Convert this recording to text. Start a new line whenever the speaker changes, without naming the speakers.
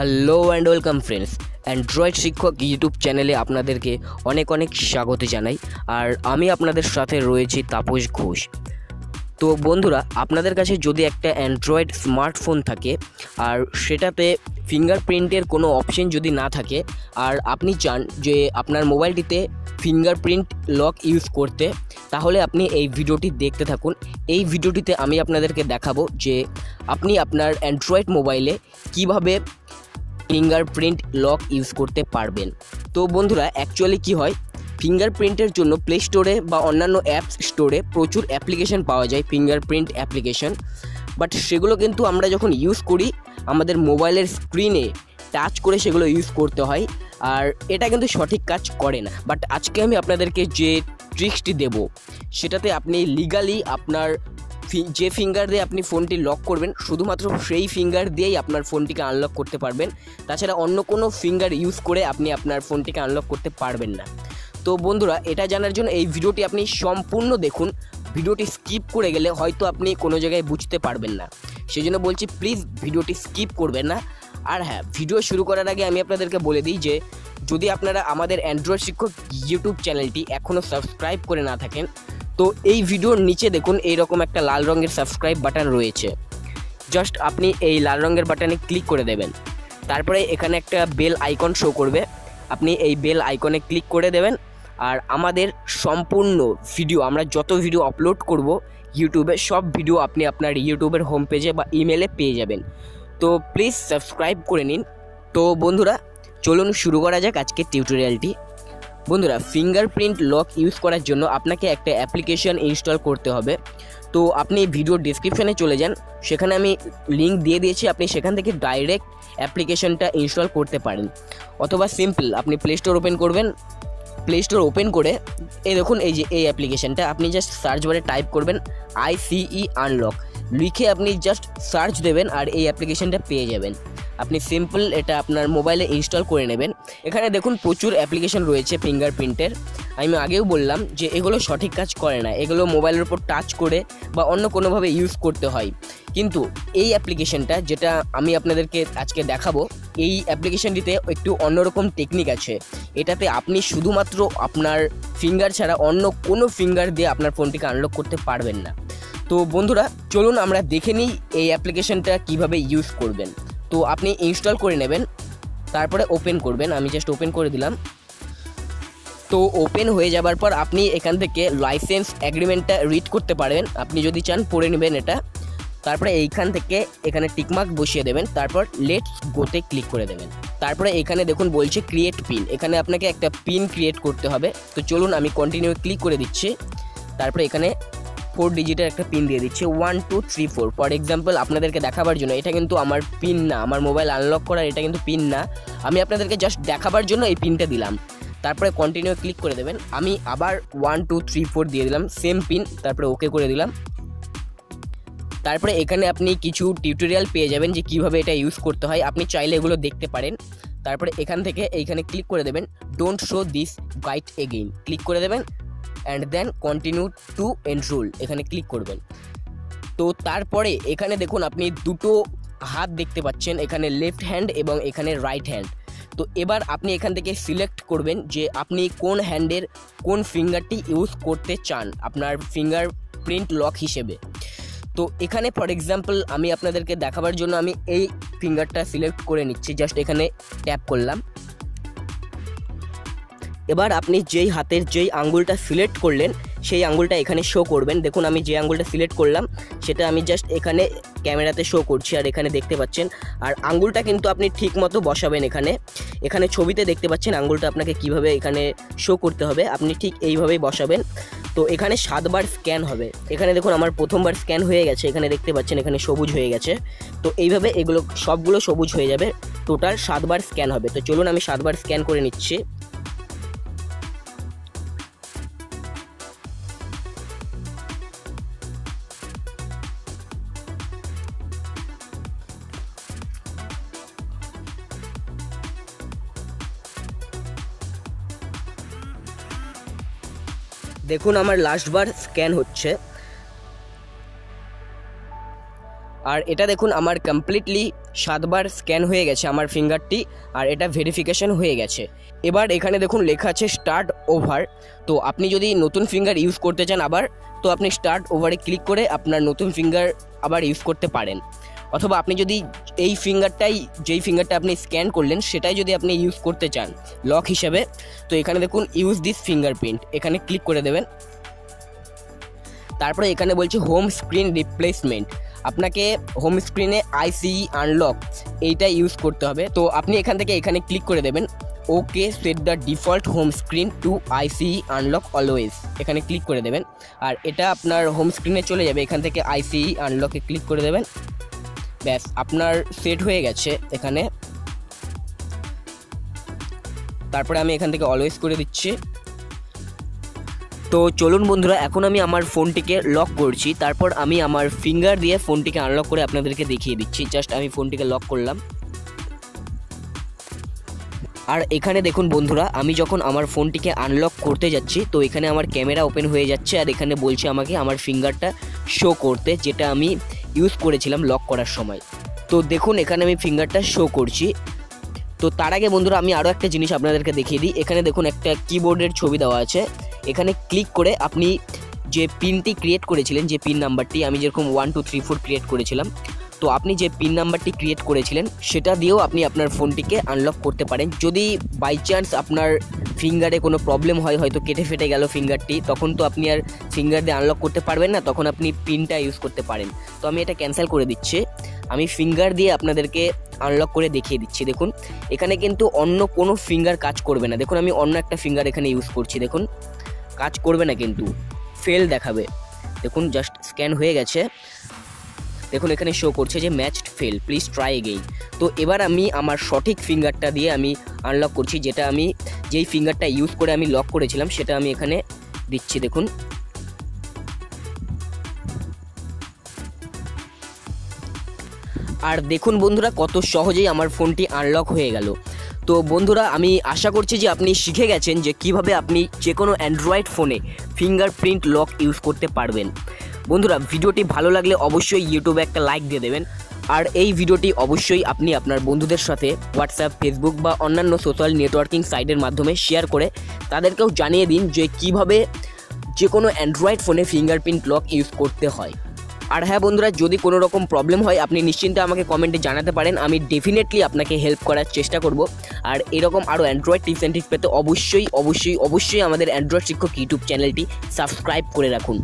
Hello and welcome friends, Android শিক্ষক YouTube চ্যানেলে আপনাদেরকে অনেক অনেক স্বাগত জানাই। আর আমি আপনাদের সাথে রয়েছি তাপস ঘোষ। তো বন্ধুরা, আপনাদের কাছে যদি একটা অ্যান্ড্রয়েড স্মার্টফোন থাকে আর সেটাতে ফিঙ্গারপ্রিন্টের কোনো অপশন যদি না থাকে আর আপনি চান যে আপনার মোবাইলটিতে ফিঙ্গারপ্রিন্ট লক ইউজ করতে, তাহলে আপনি এই ভিডিওটি দেখতে থাকুন। এই ভিডিওটিতে আমি আপনাদেরকে দেখাবো যে আপনি আপনার অ্যান্ড্রয়েড মোবাইলে কিভাবে ফিঙ্গারপ্রিন্ট লক ইউজ করতে পারবেন। তো বন্ধুরা, অ্যাকচুয়ালি কি হয়, ফিঙ্গারপ্রিন্টের জন্য প্লে স্টোরে বা অন্যান্য অ্যাপস স্টোরে প্রচুর অ্যাপ্লিকেশন পাওয়া যায়, ফিঙ্গারপ্রিন্ট অ্যাপ্লিকেশন। বাট সেগুলো কিন্তু আমরা যখন ইউজ করি আমাদের মোবাইলের স্ক্রিনে টাচ করে সেগুলো ইউজ করতে হয়, আর এটা কিন্তু সঠিক কাজ করে না। বাট আজকে আমি আপনাদেরকে যে ট্রিক্সটি দেব সেটাতে আপনি লিগালি আপনার যে ফিঙ্গার দিয়ে আপনি ফোনটি লক করবেন শুধুমাত্র সেই ফিঙ্গার দিয়েই আপনার ফোনটিকে আনলক করতে পারবেন। তাছাড়া অন্য কোনো ফিঙ্গার ইউজ করে আপনি আপনার ফোনটিকে আনলক করতে পারবেন না। তো বন্ধুরা, এটা জানার জন্য এই ভিডিওটি আপনি সম্পূর্ণ দেখুন। ভিডিওটি স্কিপ করে গেলে হয়তো আপনি কোনো জায়গায় বুঝতে পারবেন না, সেই জন্য বলছি প্লিজ ভিডিওটি স্কিপ করবেন না। আর হ্যাঁ, ভিডিও শুরু করার আগে আমি আপনাদেরকে বলে দিই যে যদি আপনারা আমাদের অ্যান্ড্রয়েড শিক্ষক ইউটিউব চ্যানেলটি এখনও সাবস্ক্রাইব করে না থাকেন, তো এই ভিডিওর নিচে দেখুন এইরকম একটা লাল রঙের সাবস্ক্রাইব বাটন রয়েছে। জাস্ট আপনি এই লাল রঙের বাটনে ক্লিক করে দেবেন। তারপরে এখানে একটা বেল আইকন শো করবে, আপনি এই বেল আইকনে ক্লিক করে দেবেন। আর আমাদের সম্পূর্ণ ভিডিও, আমরা যত ভিডিও আপলোড করব ইউটিউবে, সব ভিডিও আপনি আপনার ইউটিউবের হোম পেজে বা ইমেলে পেয়ে যাবেন। তো প্লিজ সাবস্ক্রাইব করে নিন। তো বন্ধুরা, চলুন শুরু করা যাক আজকের টিউটোরিয়ালটি। বন্ধুরা, ফিঙ্গারপ্রিন্ট লক ইউজ করার জন্য আপনাকে একটা অ্যাপ্লিকেশন ইনস্টল করতে হবে। তো আপনি ভিডিও ডেসক্রিপশনে চলে যান, সেখানে আমি লিঙ্ক দিয়ে দিয়েছি, আপনি সেখান থেকে ডাইরেক্ট অ্যাপ্লিকেশনটা ইনস্টল করতে পারেন। অথবা সিম্পল আপনি প্লে স্টোর ওপেন করবেন, প্লে স্টোর ওপেন করে এই দেখুন এই যে এই অ্যাপ্লিকেশনটা, আপনি জাস্ট সার্চ বারে টাইপ করবেন ICE আনলক, লিখে আপনি জাস্ট সার্চ দেবেন আর এই অ্যাপ্লিকেশনটা পেয়ে যাবেন। আপনি সিম্পল এটা আপনার মোবাইলে ইনস্টল করে নেবেন। এখানে দেখুন প্রচুর অ্যাপ্লিকেশন রয়েছে ফিঙ্গারপ্রিন্টের। আমি আগেও বললাম যে এগুলো সঠিক কাজ করে না, এগুলো মোবাইলের উপর টাচ করে বা অন্য কোনোভাবে ইউজ করতে হয়। কিন্তু এই অ্যাপ্লিকেশনটা যেটা আমি আপনাদেরকে আজকে দেখাবো, এই অ্যাপ্লিকেশনটিতে একটু অন্যরকম টেকনিক আছে। এটাতে আপনি শুধুমাত্র আপনার ফিঙ্গার ছাড়া অন্য কোনো ফিঙ্গার দিয়ে আপনার ফোনটিকে আনলক করতে পারবেন না। তো বন্ধুরা, চলুন আমরা দেখে নিই এই অ্যাপ্লিকেশনটা কিভাবে ইউজ করবেন। তো আপনি ইনস্টল করে নেবেন, তারপরে ওপেন করবেন। আমি জাস্ট ওপেন করে দিলাম। তো ওপেন হয়ে যাবার পর আপনি এখান থেকে লাইসেন্স অ্যাগ্রিমেন্টটা রিড করতে পারবেন, আপনি যদি চান পড়ে নেবেন এটা। তারপরে এইখান থেকে এখানে টিকমার্ক বসিয়ে দেবেন, তারপর লেটস গোতে ক্লিক করে দেবেন। তারপরে এখানে দেখুন বলছে ক্রিয়েট পিন, এখানে আপনাকে একটা পিন ক্রিয়েট করতে হবে। তো চলুন আমি কন্টিনিউ ক্লিক করে দিচ্ছি। তারপরে এখানে 4 ডিজিটের একটা পিন দিয়ে দিচ্ছে, 1 2 3 4। ফর এক্সাম্পল আপনাদেরকে দেখাবার জন্য, এটা কিন্তু আমার পিন না, আমার মোবাইল আনলক করার এটা কিন্তু পিন না, আমি আপনাদেরকে জাস্ট দেখাবার জন্য এই পিনটা দিলাম। তারপরে কন্টিনিউ ক্লিক করে দেবেন। আমি আবার 1 2 3 4 দিয়ে দিলাম, সেম পিন, তারপরে ওকে করে দিলাম। তারপরে এখানে আপনি কিছু টিউটোরিয়াল পেয়ে যাবেন যে কিভাবে এটা ইউজ করতে হয়, আপনি চাইলে এগুলো দেখতে পারেন। তারপরে এখান থেকে এইখানে ক্লিক করে দেবেন, don't show this guide again, click করে দেবেন। And then continue to enroll, এখানে ক্লিক করবেন। তো তারপরে এখানে দেখুন আপনি দুটো হাত দেখতে পাচ্ছেন, এখানে লেফট হ্যান্ড এবং এখানে রাইট হ্যান্ড। তো এবার আপনি এখান থেকে সিলেক্ট করবেন যে আপনি কোন হ্যান্ডের কোন ফিঙ্গারটি ইউজ করতে চান আপনার ফিঙ্গারপ্রিন্ট লক হিসেবে। তো এখানে ফর এক্সাম্পল আমি আপনাদেরকে দেখাবার জন্য আমি এই ফিঙ্গারটা সিলেক্ট করে নিচ্ছি, জাস্ট এখানে ট্যাপ করলাম। এবার আপনি যেই হাতের যেই আঙ্গুলটা সিলেক্ট করলেন সেই আঙ্গুলটা এখানে শো করবেন। দেখুন আমি যে আঙ্গুলটা সিলেক্ট করলাম সেটা আমি জাস্ট এখানে ক্যামেরাতে শো করছি, আর এখানে দেখতে পাচ্ছেন। আর আঙ্গুলটা কিন্তু আপনি ঠিক মতো বসাবেন, এখানে ছবিতে দেখতে পাচ্ছেন আঙ্গুলটা আপনাকে কিভাবে এখানে শো করতে হবে, আপনি ঠিক এইভাবেই বসাবেন। তো এখানে 7 বার স্ক্যান হবে। এখানে দেখুন আমার প্রথমবার স্ক্যান হয়ে গেছে, এখানে দেখতে পাচ্ছেন এখানে সবুজ হয়ে গেছে। তো এইভাবে এগুলো সবগুলো সবুজ হয়ে যাবে, টোটাল 7 বার স্ক্যান হবে। তো চলুন আমি 7 বার স্ক্যান করে নিচ্ছি। দেখুন আমার লাস্ট বার স্ক্যান হচ্ছে। আর এটা দেখুন আমার কমপ্লিটলি 7বার স্ক্যান হয়ে গেছে আমার ফিঙ্গারটি, আর এটা ভেরিফিকেশন হয়ে গেছে। এবার এখানে দেখুন লেখা আছে স্টার্ট ওভার। তো আপনি যদি নতুন ফিঙ্গার ইউজ করতে চান আবার, তো আপনি স্টার্ট ওভারে ক্লিক করে আপনার নতুন ফিঙ্গার আবার ইউজ করতে পারেন। অথবা আপনি যদি এই ফিঙ্গারটাই, যেই ফিঙ্গারটা আপনি স্ক্যান করলেন সেটাই যদি আপনি ইউজ করতে চান লক হিসেবে, তো এখানে দেখুন ইউজ দিস ফিঙ্গারপ্রিন্ট, এখানে ক্লিক করে দেবেন। তারপরে এখানে বলছে হোম স্ক্রিন রিপ্লেসমেন্ট, আপনাকে হোম স্ক্রিনে আইসিই আনলক এইটা ইউজ করতে হবে। তো আপনি এখান থেকে এখানে ক্লিক করে দেবেন okay set the default home screen to ICE unlock always, এখানে ক্লিক করে দেবেন। আর এটা আপনার হোম স্ক্রিনে চলে যাবে, এখান থেকে আইসিই আনলকে ক্লিক করে দেবেন। ব্যাস আপনার সেট হয়ে গেছে এখানে। তারপরে আমি এখান থেকে অলওয়েজ করে দিচ্ছি। তো চলুন বন্ধুরা, এখন আমি আমার ফোনটিকে লক করছি, তারপর আমি আমার ফিঙ্গার দিয়ে ফোনটিকে আনলক করে আপনাদেরকে দেখিয়ে দিচ্ছি। জাস্ট আমি ফোনটিকে লক করলাম। আর এখানে দেখুন বন্ধুরা, আমি যখন আমার ফোনটিকে আনলক করতে যাচ্ছি তো এখানে আমার ক্যামেরা ওপেন হয়ে যাচ্ছে, আর এখানে বলছে আমাকে আমার ফিঙ্গারটা শো করতে, যেটা আমি ইউজ করেছিলাম লক করার সময়। তো দেখুন এখানে আমি ফিঙ্গারটা শো করছি। তো তার আগে বন্ধুরা আমি আরও একটা জিনিস আপনাদেরকে দেখিয়ে দিই। এখানে দেখুন একটা কিবোর্ডের ছবি দেওয়া আছে, এখানে ক্লিক করে আপনি যে পিনটি ক্রিয়েট করেছিলেন, যে পিন নাম্বারটি আমি যেরকম 1 2 3 4 ক্রিয়েট করেছিলাম, তো আপনি যে পিন নাম্বারটি ক্রিয়েট করেছিলেন সেটা দিয়েও আপনি আপনার ফোনটিকে আনলক করতে পারেন। যদি বাই চান্স আপনার ফিঙ্গারে কোনো প্রবলেম হয়, হয়তো কেটে ফেটে গেল ফিঙ্গারটি, তখন তো আপনি আর ফিঙ্গার দিয়ে আনলক করতে পারবেন না, তখন আপনি পিনটা ইউজ করতে পারেন। তো আমি এটা ক্যান্সেল করে দিচ্ছি, আমি ফিঙ্গার দিয়ে আপনাদেরকে আনলক করে দেখিয়ে দিচ্ছি। দেখুন এখানে কিন্তু অন্য কোনো ফিঙ্গার কাজ করবে না। দেখুন আমি অন্য একটা ফিঙ্গার এখানে ইউজ করছি, দেখুন কাজ করবে না, কিন্তু ফেল দেখাবে। দেখুন জাস্ট স্ক্যান হয়ে গেছে, দেখুন এখানে শো করছে যে matched fail, please try again. তো এবার আমি আমার সঠিক ফিঙ্গারটা দিয়ে আমি আনলক করছি, যেটা আমি যেই ফিঙ্গারটা ইউজ করে আমি লক করেছিলাম সেটা আমি এখানে দিচ্ছি। দেখুন আর দেখুন বন্ধুরা কত সহজেই আমার ফোনটি আনলক হয়ে গেল। তো বন্ধুরা আমি আশা করছি যে আপনি শিখে গেছেন যে কিভাবে আপনি যে কোনো অ্যান্ড্রয়েড ফোনে ফিঙ্গারপ্রিন্ট লক ইউজ করতে পারবেন। বন্ধুরা ভিডিওটি ভালো লাগলে অবশ্যই ইউটিউবে একটা লাইক দিয়ে দেবেন, আর এই ভিডিওটি অবশ্যই আপনি আপনার বন্ধুদের সাথে হোয়াটসঅ্যাপ, ফেসবুক বা অন্যান্য সোশ্যাল নেটওয়ার্কিং সাইটের মাধ্যমে শেয়ার করে তাদেরকেও জানিয়ে দিন যে কিভাবে যে কোনো অ্যান্ড্রয়েড ফোনে ফিঙ্গারপ্রিন্ট লক ইউজ করতে হয়। আর হ্যাঁ বন্ধুরা, যদি কোনো রকম প্রবলেম হয় আপনি নিশ্চিন্তে আমাকে কমেন্টে জানাতে পারেন, আমি ডেফিনেটলি আপনাকে হেল্প করার চেষ্টা করব। আর এরকম আরও অ্যান্ড্রয়েড টিপস অ্যান্ড ট্রিক্স পেতে অবশ্যই অবশ্যই অবশ্যই আমাদের অ্যান্ড্রয়েড শিক্ষক ইউটিউব চ্যানেলটি সাবস্ক্রাইব করে রাখুন।